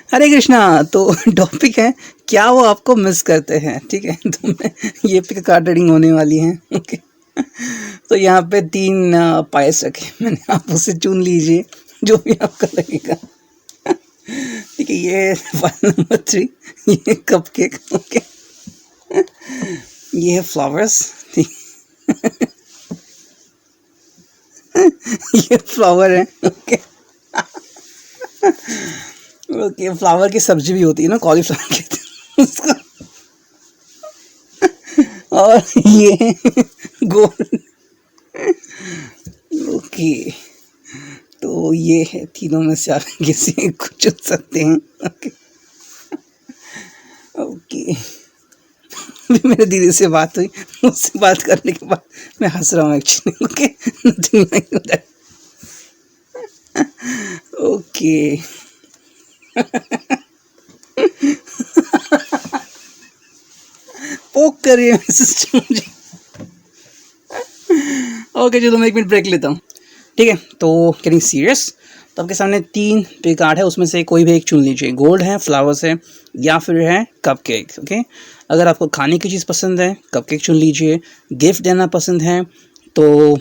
हरे कृष्णा। तो टॉपिक है क्या वो आपको मिस करते हैं, ठीक है। तो मैं ये पिक कार्ड रीडिंग होने वाली है, ओके। तो यहाँ पे 3 पायस रखे मैंने, आप उसे चुन लीजिए जो भी आपका लगेगा, ठीक है। ये फाइल नंबर 3, ये कपकेक, ओके। ये है फ्लावर्स, ठीक। ये फ्लावर है, ओके। ओके, फ्लावर की सब्जी भी होती है ना, कॉलीफ्लावर कहते हैं उसको। और ये गोल, ओके। तो ये है, तीनों में से आप किसी एक को चुन सकते हैं, ओके। ओके, अभी मेरे दीदी से बात हुई, उससे बात करने के बाद मैं हंस रहा हूँ actually, okay. Nothing like that, okay. पोक कर रही है सिस्टर मुझे, ओके। चलो मैं 1 मिनट ब्रेक लेता हूँ, ठीक है। तो गेटिंग सीरियस, तो आपके सामने 3 पे कार्ड है, उसमें से कोई भी एक चुन लीजिए। गोल्ड है, फ्लावर्स है, या फिर है कपकेक, ओके। अगर आपको खाने की चीज़ पसंद है कपकेक चुन लीजिए, गिफ्ट देना पसंद है तो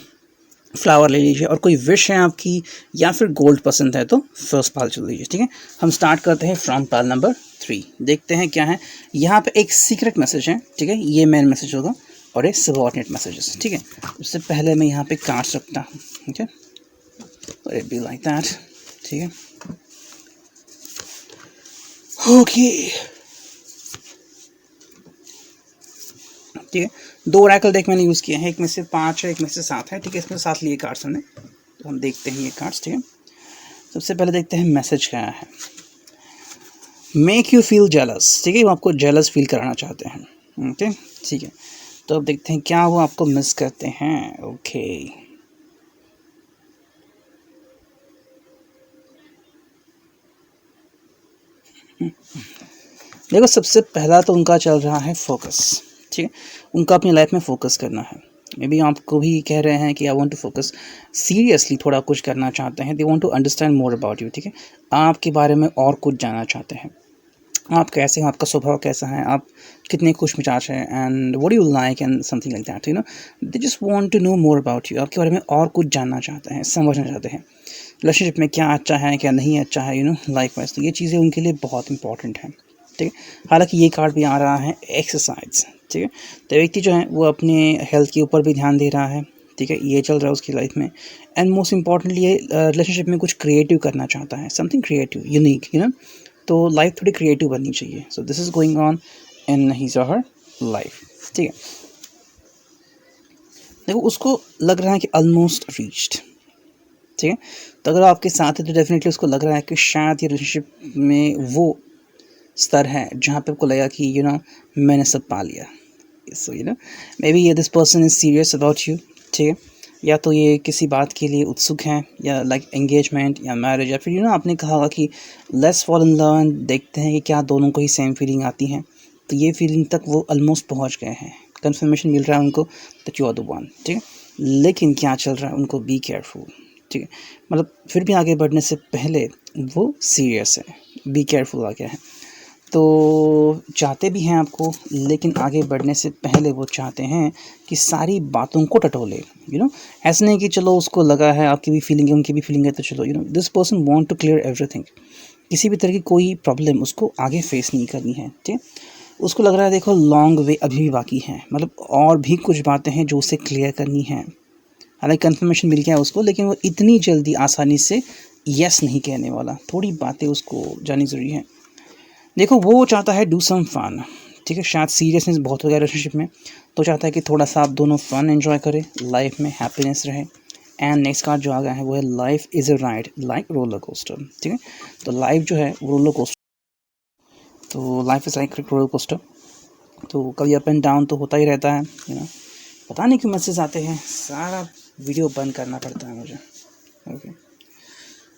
फ्लावर ले लीजिए, और कोई विश है आपकी या फिर गोल्ड पसंद है तो फर्स्ट पाल चुन लीजिए, ठीक है। हम स्टार्ट करते हैं फ्रॉम पाल नंबर 3, देखते हैं क्या है। यहाँ पे एक सीक्रेट मैसेज है, ठीक है, ये मेन मैसेज होगा, और एक सबऑर्डिनेट मैसेजेस, ठीक है। उससे पहले मैं यहाँ पे कार्ड्स रखता हूँ, ठीक है, और इट बी लाइक दैट, ठीक है, ओके, ठीक है। 2 ओरेकल डेक मैंने यूज़ किया है, एक में से 5 है, एक में से 7 है, ठीक है। इसमें 7 लिए कार्ड्स हमने, तो हम देखते हैं ये कार्ड्स, ठीक है। सबसे पहले देखते हैं मैसेज क्या है। मेक यू फील जेलस, ठीक है, वो आपको जेलस फील कराना चाहते हैं, ओके, ठीक है। तो अब देखते हैं क्या वो आपको मिस करते हैं, ओके। देखो, सबसे पहला तो उनका चल रहा है फोकस, ठीक है। उनका अपनी लाइफ में फोकस करना है। मे बी आपको भी कह रहे हैं कि I want to focus, seriously थोड़ा कुछ करना चाहते हैं। They want to understand more about you, ठीक है। आपके बारे में और कुछ जानना चाहते हैं, आप कैसे हैं, आपका स्वभाव कैसा है, आप कितने खुश मिजाज हैं, and what you like and something like that, you know. They just want to know more about you, आपके बारे में और कुछ जानना चाहते हैं, समझना चाहते हैं, रिलेशनशिप में क्या अच्छा है क्या नहीं अच्छा है, यू नो, लाइक वाइज। तो ये चीज़ें उनके लिए बहुत इंपॉर्टेंट हैं, ठीक है। हालांकि ये कार्ड भी आ रहा है एक्सरसाइज, ठीक है। तो व्यक्ति जो है वो अपने हेल्थ के ऊपर भी ध्यान दे रहा है, ठीक है, ये चल रहा है उसकी लाइफ में। एंड मोस्ट इंपॉर्टेंटली ये रिलेशनशिप में कुछ क्रिएटिव करना चाहता है, something creative, unique, you know. तो लाइफ थोड़ी क्रिएटिव बननी चाहिए। So this is going on in his और हर लाइफ, ठीक है। देखो, उसको लग रहा है कि ऑलमोस्ट रीच्ड, ठीक है। तो अगर आपके साथ है तो डेफिनेटली उसको लग रहा है कि शायद ये रिलेशनशिप में वो स्तर है जहाँ पे आपको लगा कि यू नो मैंने सब पा लिया। So you know maybe ये this person is serious about you, ठीक है। या तो ये किसी बात के लिए उत्सुक हैं, या लाइक एंगेजमेंट या मैरिज, या फिर यू नो आपने कहा होगा कि let's fall in love, and देखते हैं कि क्या दोनों को ही सेम फीलिंग आती है। तो ये फीलिंग तक वो ऑलमोस्ट पहुंच गए हैं, कंफर्मेशन मिल रहा है उनको that you are the one, ठीक है। लेकिन क्या चल रहा है, उनको बी केयरफुल, ठीक है। मतलब फिर भी आगे बढ़ने से पहले वो सीरियस है, बी केयरफुल आ गया है। तो चाहते भी हैं आपको, लेकिन आगे बढ़ने से पहले वो चाहते हैं कि सारी बातों को टटोले, यू नो। ऐसा नहीं कि चलो उसको लगा है आपकी भी फीलिंग है उनकी भी फीलिंग है तो चलो, you know, this person want to clear everything. किसी भी तरह की कोई प्रॉब्लम उसको आगे फेस नहीं करनी है, ठीक है। उसको लग रहा है देखो लॉन्ग वे अभी भी बाकी है, मतलब और भी कुछ बातें हैं जो उसे क्लियर करनी है। हालांकि कंफर्मेशन मिल गया है उसको, लेकिन वो इतनी जल्दी आसानी से यस नहीं कहने वाला, थोड़ी बातें उसको जाननी ज़रूरी है। देखो, वो चाहता है डू सम फन, ठीक है। शायद सीरियसनेस बहुत हो गया रिलेशनशिप में, तो चाहता है कि थोड़ा सा आप दोनों फन एंजॉय करें, लाइफ में हैप्पीनेस रहे। एंड नेक्स्ट कार्ड जो आ गया है वो है life is a ride like roller coaster, ठीक है। तो लाइफ जो है वो रोलर कोस्टर, तो life is like roller coaster, तो कभी अप एंड डाउन तो होता ही रहता है, यू नो। पता नहीं क्यों मैसेज आते हैं, सारा वीडियो बंद करना पड़ता है मुझे, ओके।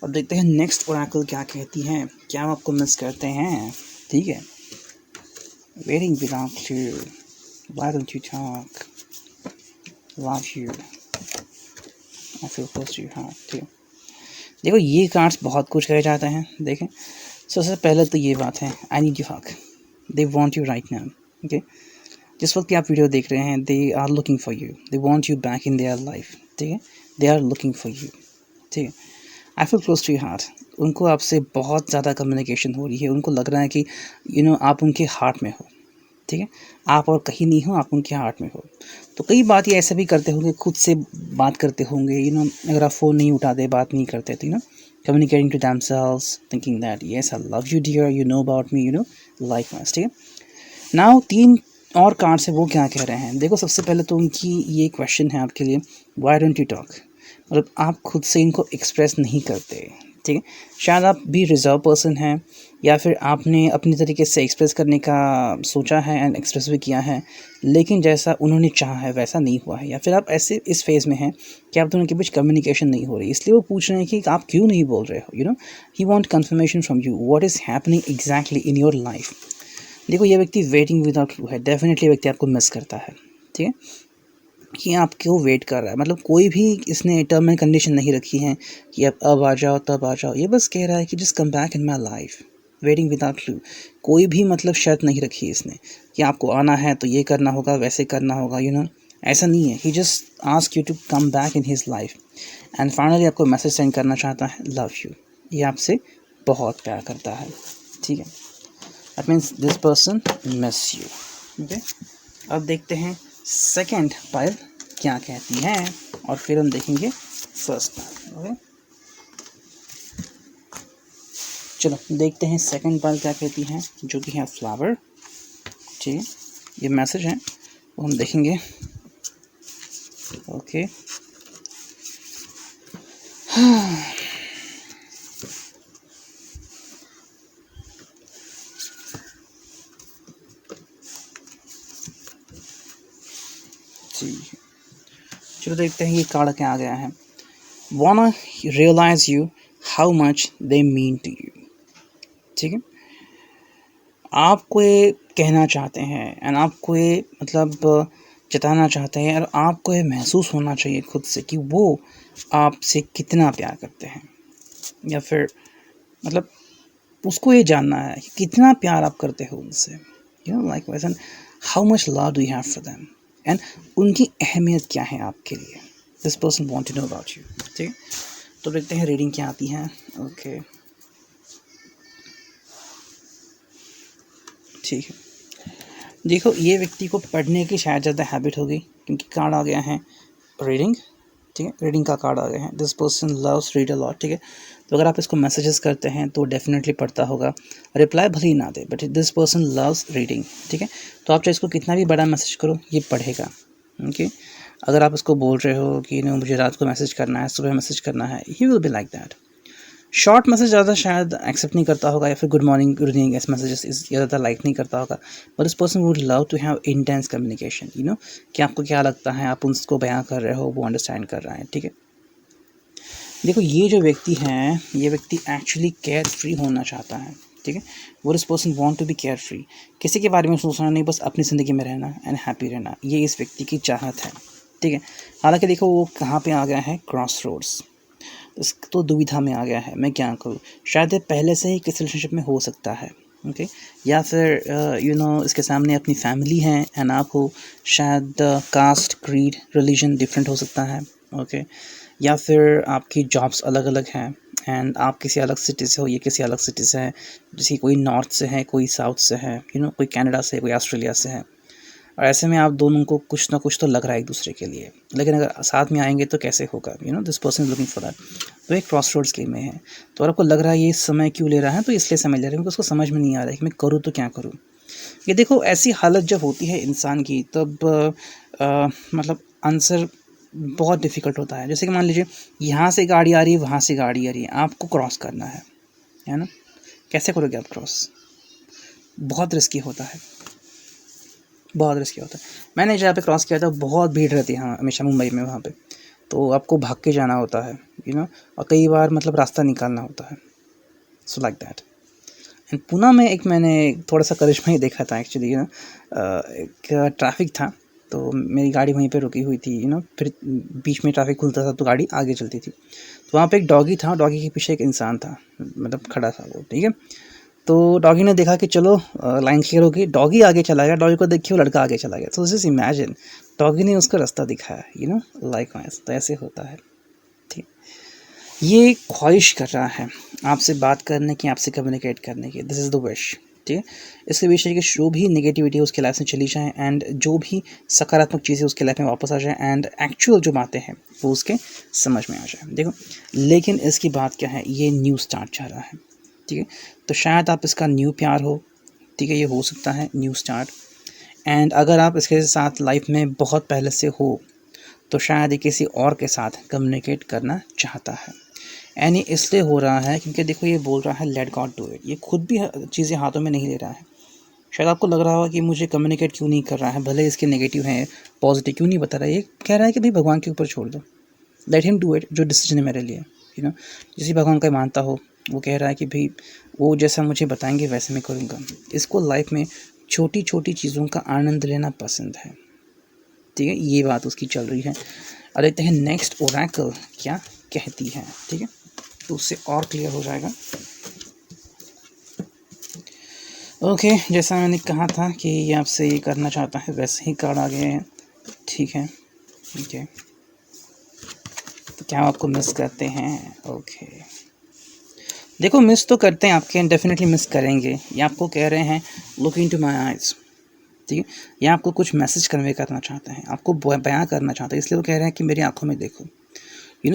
अब देखते हैं नेक्स्ट ओरेकल क्या कहती हैं, क्या आप आपको मिस करते हैं, ठीक है। Waiting without you, why don't you talk, love you, I feel close to your heart, ठीक है। देखो, ये कार्ड्स बहुत कुछ कह जाते हैं, देखें। सबसे पहले तो ये बात है, I need you hug, they want you right now, okay. जिस वक्त भी आप वीडियो देख रहे हैं, they are looking for you, they want you back in their life, ठीक है, they are looking for you, ठीक है। I feel close to your heart, उनको आपसे बहुत ज़्यादा कम्युनिकेशन हो रही है, उनको लग रहा है कि आप उनके हार्ट में हो, ठीक है, आप और कहीं नहीं हो, आप उनके हार्ट में हो। तो कई बात ये ऐसे भी करते होंगे, खुद से बात करते होंगे, अगर आप फ़ोन नहीं उठाते, बात नहीं करते, तो communicating to themselves, thinking that yes, I love you dear, you know about me, likewise, ठीक है। नाउ 3 और कार्ड से वो क्या कह रहे हैं, देखो सबसे पहले तो उनकी ये क्वेश्चन है आपके लिए, व्हाई डोंट यू टॉक, मतलब आप खुद से इनको एक्सप्रेस नहीं करते, ठीक है। शायद आप भी रिजर्व पर्सन हैं, या फिर आपने अपनी तरीके से एक्सप्रेस करने का सोचा है एंड एक्सप्रेस भी किया है, लेकिन जैसा उन्होंने चाहा है वैसा नहीं हुआ है, या फिर आप ऐसे इस फेज़ में हैं कि आप दोनों के बीच कम्युनिकेशन नहीं हो रही, इसलिए वो पूछ रहे हैं कि आप क्यों नहीं बोल रहे हो, he want confirmation from you, what is happening exactly in your life. देखो ये व्यक्ति वेटिंग विदाउट क्लू है, डेफिनेटली व्यक्ति आपको मिस करता है, ठीक है, कि आपको वेट कर रहा है, मतलब कोई भी इसने टर्म एंड कंडीशन नहीं रखी है कि आप अब आ जाओ तब आ जाओ, ये बस कह रहा है कि just come back in my life, waiting without clue. कोई भी मतलब शर्त नहीं रखी है इसने कि आपको आना है तो ये करना होगा, वैसे करना होगा, ऐसा नहीं है। He just ask you to come back in his life and finally आपको मैसेज सेंड करना चाहता है, लव यू, ये आपसे बहुत प्यार करता है, ठीक है। That means this person miss you, okay. अब देखते हैं सेकंड पाइल क्या कहती है, और फिर हम देखेंगे फर्स्ट पाइल, ओके। चलो देखते हैं सेकंड पाइल क्या कहती है, जो कि है फ्लावर, ठीक है। ये मैसेज है वो हम देखेंगे, ओके। चलो देखते हैं ये कार्ड क्या आ गया है, wanna realize you how much they mean to you, ठीक है। आपको ये कहना चाहते हैं एंड आपको ये मतलब जताना चाहते हैं, और आपको ये महसूस होना चाहिए खुद से कि वो आपसे कितना प्यार करते हैं, या फिर मतलब उसको ये जानना है कि कितना प्यार आप करते हो उनसे, लाइक वैसे how much love do you have for them, and उनकी अहमियत क्या है आपके लिए, this person want to know about you, ठीक है। तो देखते हैं रीडिंग क्या आती है, ओके, ठीक है। देखो ये व्यक्ति को पढ़ने की शायद ज़्यादा हैबिट होगी, क्योंकि कार्ड आ गया है रीडिंग, ठीक है, रीडिंग का कार्ड आ गया है, this person loves read a lot, ठीक है। तो अगर आप इसको मैसेजेस करते हैं तो डेफिनेटली पढ़ता होगा, रिप्लाई भले ही ना दे, but this person loves reading, ठीक है। तो आप चाहे इसको कितना भी बड़ा मैसेज करो, ये पढ़ेगा, ओके। अगर आप उसको बोल रहे हो कि मुझे रात को मैसेज करना है, सुबह मैसेज करना है, he will be like that. Short message ज़्यादा शायद एक्सेप्ट नहीं करता होगा, या फिर गुड मॉर्निंग गुड इवनिंग ऐसे मैसेजेस ज़्यादा लाइक नहीं करता होगा, but this person would love to have intense communication, कि आपको क्या लगता है, आप उसको बयां कर रहे हो, वो अंडरस्टैंड कर रहा है, ठीक है। देखो ये जो व्यक्ति हैं, ये व्यक्ति एक्चुअली केयर फ्री होना चाहता है, ठीक है। वो this person want to be carefree, किसी के बारे में सोचना नहीं, बस अपनी ज़िंदगी में रहना एंड हैप्पी रहना, ये इस व्यक्ति की चाहत है, ठीक है। हालांकि देखो वो कहाँ पे आ गया है, क्रॉस रोड्स, तो दुविधा में आ गया है, मैं क्या करूँ। शायद पहले से ही किस रिलेशनशिप में हो सकता है, ओके, या फिर इसके सामने अपनी फैमिली है एंड आप हो, शायद कास्ट क्रीड रिलीजन डिफरेंट हो सकता है, ओके, या फिर आपकी जॉब्स अलग अलग हैं एंड आप किसी अलग सिटी से हो, ये किसी अलग सिटी से है, जैसे कोई नॉर्थ से है, कोई साउथ से है, कोई कनाडा से, कोई ऑस्ट्रेलिया से है, और ऐसे में आप दोनों को कुछ ना कुछ तो लग रहा है एक दूसरे के लिए, लेकिन अगर साथ में आएंगे तो कैसे होगा, this person is looking for that. तो एक क्रॉस रोड्स के में है, तो अगर आपको लग रहा है ये समय क्यों ले रहा है, तो इसलिए समय ले रहा है क्योंकि उसको समझ में नहीं आ रहा है कि मैं करूँ तो क्या करूँ। ये देखो ऐसी हालत जब होती है इंसान की, तब मतलब आंसर बहुत डिफ़िकल्ट होता है। जैसे कि मान लीजिए यहाँ से गाड़ी आ रही है, वहाँ से गाड़ी आ रही है, आपको क्रॉस करना है ना, कैसे करोगे आप क्रॉस, बहुत रिस्की होता है, बहुत रिस्की होता है। मैंने जहाँ पे क्रॉस किया था बहुत भीड़ रहती है, हाँ, हमेशा मुंबई में, वहाँ पे तो आपको भाग के जाना होता है, और कई बार मतलब रास्ता निकालना होता है, so like that. And Pune में एक मैंने थोड़ा सा करिश्मा ही देखा था एक्चुअली, एक ट्रैफिक था, तो मेरी गाड़ी वहीं पे रुकी हुई थी, फिर बीच में ट्रैफिक खुलता था तो गाड़ी आगे चलती थी, तो वहाँ पे एक डॉगी था, डॉगी के पीछे एक इंसान था, मतलब खड़ा था वो, ठीक है। तो डॉगी ने देखा कि चलो लाइन क्लियर हो गई, डॉगी आगे चला गया, डॉगी को देख के वो लड़का आगे चला गया। तो जस्ट इमेजिन डॉगी ने उसको रास्ता दिखाया, लाइक वाइज। तो ऐसे होता है, ठीक। ये ख्वाहिश कर रहा है आपसे बात करने की, आपसे कम्युनिकेट करने की, दिस इज़ द विश, ठीक है। इसके विश है कि जो भी नेगेटिविटी है उसके लाइफ से चली जाए एंड जो भी सकारात्मक चीज़ें उसके लाइफ में वापस आ जाए एंड एक्चुअल जो बातें हैं वो उसके समझ में आ जाए। देखो, लेकिन इसकी बात क्या है, ये न्यू स्टार्ट चाह रहा है, ठीक है। तो शायद आप इसका न्यू प्यार हो, ठीक है, ये हो सकता है न्यू स्टार्ट। एंड अगर आप इसके साथ लाइफ में बहुत पहले से हो तो शायद ये किसी और के साथ कम्युनिकेट करना चाहता है। एंड ये इसलिए हो रहा है क्योंकि देखो ये बोल रहा है लेट गॉड डू इट, ये खुद भी चीज़ें हाथों में नहीं ले रहा है। शायद आपको लग रहा होगा कि मुझे कम्युनिकेट क्यों नहीं कर रहा है, भले इसके नेगेटिव हैं, पॉजिटिव क्यों नहीं बता रहा है। ये कह रहा है कि भाई भगवान के ऊपर छोड़ दो, लेट हिम डू इट, जो डिसीजन है मेरे लिए, जिसे भगवान का मानता हो वो कह रहा है कि भाई वो जैसा मुझे बताएंगे वैसे मैं करूँगा। इसको लाइफ में छोटी छोटी चीज़ों का आनंद लेना पसंद है, ठीक है, ये बात उसकी चल रही है। और देखते हैं नेक्स्ट ओरेकल क्या कहती है, ठीक है, तो उससे और क्लियर हो जाएगा। ओके, जैसा मैंने कहा था कि ये आपसे ये करना चाहता है वैसे ही कार्ड आ गए हैं, ठीक है, ओके। तो क्या आपको मिस करते हैं? ओके, देखो मिस तो करते हैं आपके, डेफिनेटली मिस करेंगे। ये आपको कह रहे हैं लुक इनटू माय आइज़, ठीक है, ये आपको कुछ मैसेज कन्वे करना चाहते हैं, आपको बयां करना चाहते हैं, इसलिए वो कह रहे हैं कि मेरी आंखों में देखो।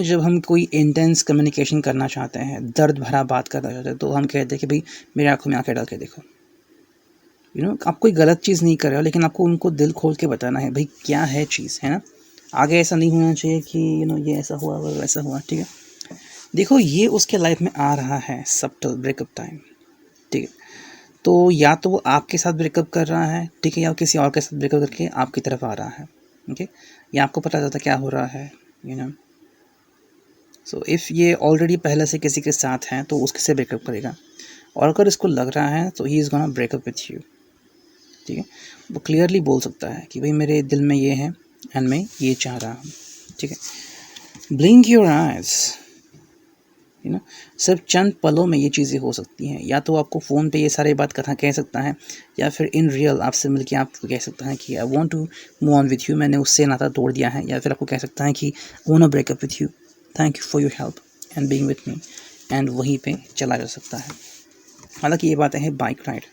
जब हम कोई इंटेंस कम्युनिकेशन करना चाहते हैं, दर्द भरा बात करना चाहते हैं, तो हम कहते हैं कि भाई मेरी आंखों में आंखें डाल के देखो। आप कोई गलत चीज़ नहीं कर रहे हो, लेकिन आपको उनको दिल खोल के बताना है भाई क्या है चीज़, है ना। आगे ऐसा नहीं होना चाहिए कि ये ऐसा हुआ वैसा हुआ, ठीक है। देखो ये उसके लाइफ में आ रहा है सबटल ब्रेकअप टाइम, ठीक है। तो या तो वो आपके साथ ब्रेकअप कर रहा है, ठीक है, या किसी और के साथ ब्रेकअप करके आपकी तरफ आ रहा है, ओके। या आपको पता चलता क्या हो रहा है, सो इफ़ ये ऑलरेडी पहले से किसी के साथ हैं तो उसके से ब्रेकअप करेगा, और अगर इसको लग रहा है तो he is gonna breakup with you, ठीक है। वो क्लियरली बोल सकता है कि भाई मेरे दिल में ये है एंड मैं ये चाह रहा हूँ, ठीक है। ब्लिंक योर आइज, सिर्फ चंद पलों में ये चीज़ें हो सकती हैं। या तो आपको फ़ोन पे ये सारी बात कह सकता है, या फिर इन रियल आपसे मिलके आपको कह सकता है कि I want to move on with you, मैंने उससे नाता तोड़ दिया है। या फिर आपको कह सकता है कि I want to break up with you, thank you for your help and being with me, and वहीं पे चला जा सकता है। हालांकि ये बातें हैं बाइक राइड,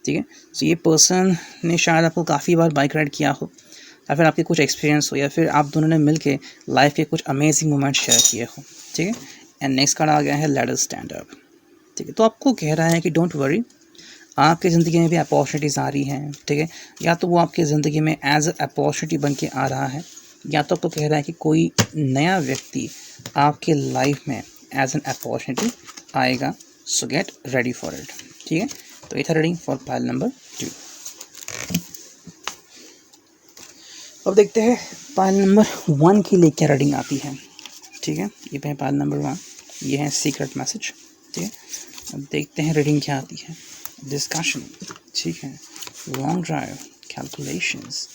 ठीक है। सो ये पर्सन ने शायद आपको काफ़ी बार बाइक राइड किया हो, या फिर आपके कुछ एक्सपीरियंस हो, या फिर आप दोनों ने मिलके लाइफ के कुछ अमेजिंग मोमेंट्स शेयर किए हो, ठीक है। एंड नेक्स्ट कार्ड आ गया है लेट अस स्टैंड अप, ठीक है। तो आपको कह रहा है कि डोंट वरी, आपकी ज़िंदगी में भी अपॉर्चुनिटीज़ आ रही हैं, ठीक है। या तो वो आपकी ज़िंदगी में एज अ अपॉर्चुनिटी बन के आ रहा है, या तो आपको कह रहा है कि कोई नया व्यक्ति आपके लाइफ में एज एन अपॉर्चुनिटी आएगा। सो गेट रेडी फॉर इट, ठीक है। तो ये था रीडिंग फॉर पाइल नंबर 2। अब देखते हैं पाइल नंबर 1 के लिए क्या रीडिंग आती है, ठीक है। ये है पाइल नंबर 1, ये है सीक्रेट मैसेज, ठीक है। अब देखते हैं रीडिंग क्या आती है। डिस्कशन, ठीक है। Long drive, calculations,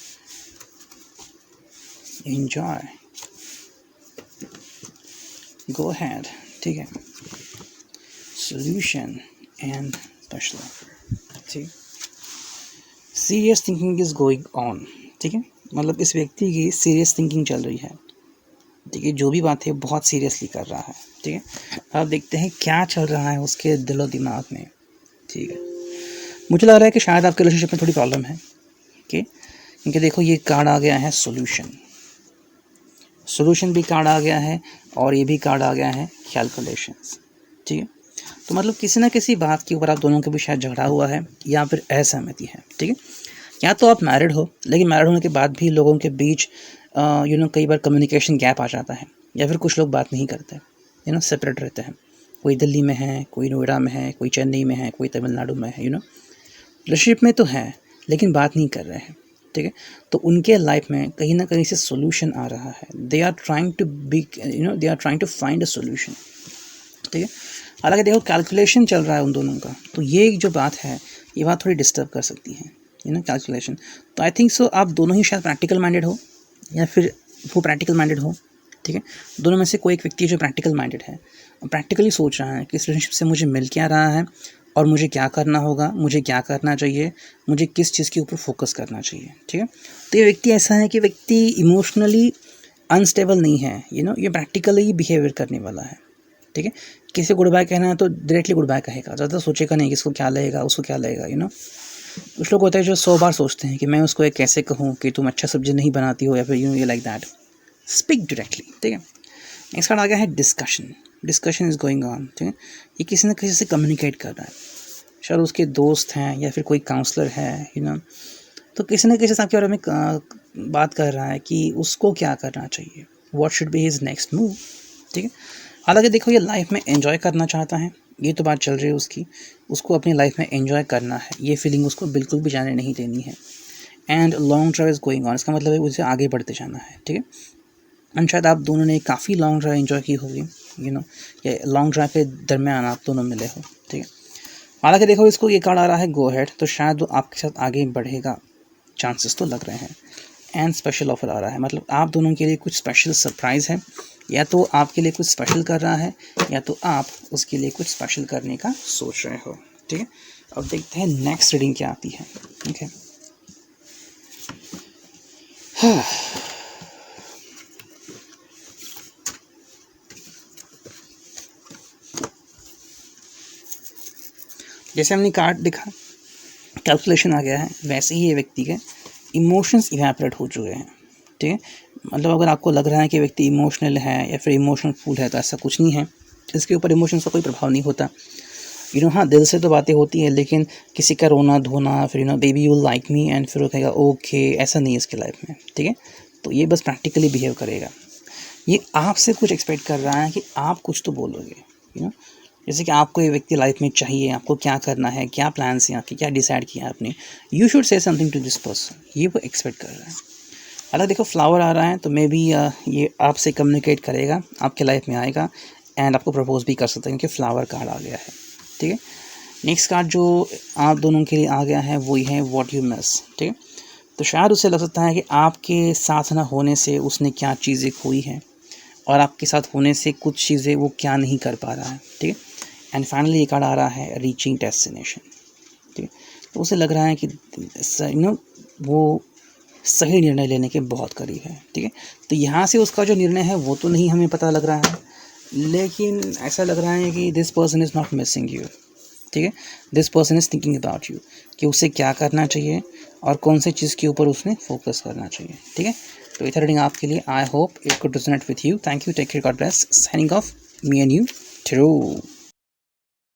enjoy, go ahead, ठीक है। सॉल्यूशन एंड स्पेशल, ठीक। Serious thinking is going on, ठीक है। मतलब इस व्यक्ति की सीरियस थिंकिंग चल रही है, ठीक है। जो भी बात है बहुत सीरियसली कर रहा है, ठीक है। अब देखते हैं क्या चल रहा है उसके दिलो दिमाग में, ठीक है। मुझे लग रहा है कि शायद आपके रिलेशनशिप में थोड़ी प्रॉब्लम है, ओके। क्योंकि देखो ये कार्ड आ गया है सॉल्यूशन, सॉल्यूशन भी कार्ड आ गया है, और ये भी कार्ड आ गया है कैलकुलेशंस, ठीक है। तो मतलब किसी ना किसी बात के ऊपर आप दोनों के बीच शायद झगड़ा हुआ है, या फिर असहमति है, ठीक है। या तो आप मैरिड हो, लेकिन मैरिड होने के बाद भी लोगों के बीच कई बार कम्युनिकेशन गैप आ जाता है, या फिर कुछ लोग बात नहीं करते, सेपरेट रहते हैं। कोई दिल्ली में है, कोई नोएडा में है, कोई चेन्नई में है, कोई तमिलनाडु में है, रिलेशनशिप में तो है लेकिन बात नहीं कर रहे हैं, ठीक है। तो उनके लाइफ में कहीं ना कहीं से सोल्यूशन आ रहा है। They are trying to be they are trying to find a solution, ठीक है। हालांकि देखो कैलकुलेशन चल रहा है उन दोनों का, तो ये जो बात है ये बात थोड़ी डिस्टर्ब कर सकती है, कैलकुलेशन। तो आई थिंक सो आप दोनों ही शायद प्रैक्टिकल माइंडेड हो, या फिर वो प्रैक्टिकल माइंडेड हो, ठीक है। दोनों में से कोई एक व्यक्ति जो प्रैक्टिकल माइंडेड है, प्रैक्टिकली सोच रहा है कि इस रिलेशनशिप से मुझे मिल क्या रहा है और मुझे क्या करना होगा, मुझे क्या करना चाहिए, मुझे किस चीज़ के ऊपर फोकस करना चाहिए, ठीक है। तो ये व्यक्ति ऐसा है कि व्यक्ति इमोशनली अनस्टेबल नहीं है, ये प्रैक्टिकली बिहेवियर करने वाला है, ठीक है। किसी गुड बाय कहना है तो डायरेक्टली गुड बाय कहेगा, ज़्यादा सोचेगा नहीं कि इसको क्या लगेगा, उसको क्या लगेगा। कुछ लोग होते हैं जो 100 बार सोचते हैं कि मैं उसको कैसे कहूँ कि तुम अच्छा सब्जी नहीं बनाती हो, या फिर ये लाइक दैट। स्पीक डायरेक्टली, ठीक है। नेक्स्ट कार्ड आ गया है डिस्कशन इज गोइंग ऑन, ठीक है। ये किसी न किसी से कम्युनिकेट कर रहा है, शायद उसके दोस्त हैं या फिर कोई काउंसलर है, तो किसी न किसी से आपके बारे में बात कर रहा है कि उसको क्या करना चाहिए, what should be his next move, ठीक है। हालांकि देखो, ये लाइफ में एंजॉय करना चाहता है, ये तो बात चल रही है उसकी, उसको अपनी लाइफ में एंजॉय करना है, ये फीलिंग उसको बिल्कुल भी जाने नहीं देनी है। And long drive is going on, इसका मतलब है उसे आगे बढ़ते जाना है, ठीक है। एंड शायद आप दोनों ने काफ़ी लॉन्ग ड्राइव एंजॉय की होगी, या लॉन्ग ड्राइव के दरमियान आप दोनों मिले हो, ठीक है। हालांकि देखो, इसको ये कार्ड आ रहा है गो हेड, तो शायद वो आपके साथ आगे बढ़ेगा, चांसेस तो लग रहे हैं। एंड स्पेशल ऑफर आ रहा है, मतलब आप दोनों के लिए कुछ स्पेशल सरप्राइज़ है, या तो आपके लिए कुछ स्पेशल कर रहा है, या तो आप उसके लिए कुछ स्पेशल करने का सोच रहे हो, ठीक है। अब देखते हैं नेक्स्ट रीडिंग क्या आती है, ठीक है। जैसे हमने कार्ड दिखा, कैलकुलेशन आ गया है, वैसे ही ये व्यक्ति के इमोशंस इवेपोरेट हो चुके हैं, ठीक है। मतलब अगर आपको लग रहा है कि व्यक्ति इमोशनल है या फिर इमोशनल फुल है, तो ऐसा कुछ नहीं है, इसके ऊपर इमोशंस का कोई प्रभाव नहीं होता। हाँ, दिल से तो बातें होती है, लेकिन किसी का रोना धोना, फिर baby you like me, and फिर वो कहेगा ओके, ऐसा नहीं है इसकी लाइफ में, ठीक है। तो ये बस प्रैक्टिकली बिहेव करेगा, ये आपसे कुछ एक्सपेक्ट कर रहा है कि आप कुछ तो बोलोगे, जैसे कि आपको ये व्यक्ति लाइफ में चाहिए, आपको क्या करना है, क्या प्लान्स हैं आपके, क्या डिसाइड किया है आपने, you should say something to this person, ये वो एक्सपेक्ट कर रहा है। हालांकि देखो, फ्लावर आ रहा है, तो मे बी ये आपसे कम्युनिकेट करेगा, आपके लाइफ में आएगा, एंड आपको प्रपोज भी कर सकता है, क्योंकि फ्लावर कार्ड आ गया है, ठीक है। नेक्स्ट कार्ड जो आप दोनों के लिए आ गया है वही है व्हाट यू मिस, ठीक है। तो शायद उसे लग सकता है कि आपके साथ ना होने से उसने क्या चीज़ें खोई हैं, और आपके साथ होने से कुछ चीज़ें वो क्या नहीं कर पा रहा है, ठीक है। एंड फाइनली ये कार्ड आ रहा है रीचिंग डेस्टिनेशन, ठीक है। तो उसे लग रहा है कि वो सही निर्णय लेने के बहुत करीब है, ठीक है। तो यहाँ से उसका जो निर्णय है वो तो नहीं हमें पता लग रहा है, लेकिन ऐसा लग रहा है कि this person is not missing you, ठीक है। This person is thinking about you, कि उसे क्या करना चाहिए और कौन सी चीज़ के ऊपर उसने फोकस करना चाहिए, ठीक है। तो इधर रीडिंग आपके लिए, I hope it could resonate with you. Thank you, take care, God bless, signing off, me and you, true.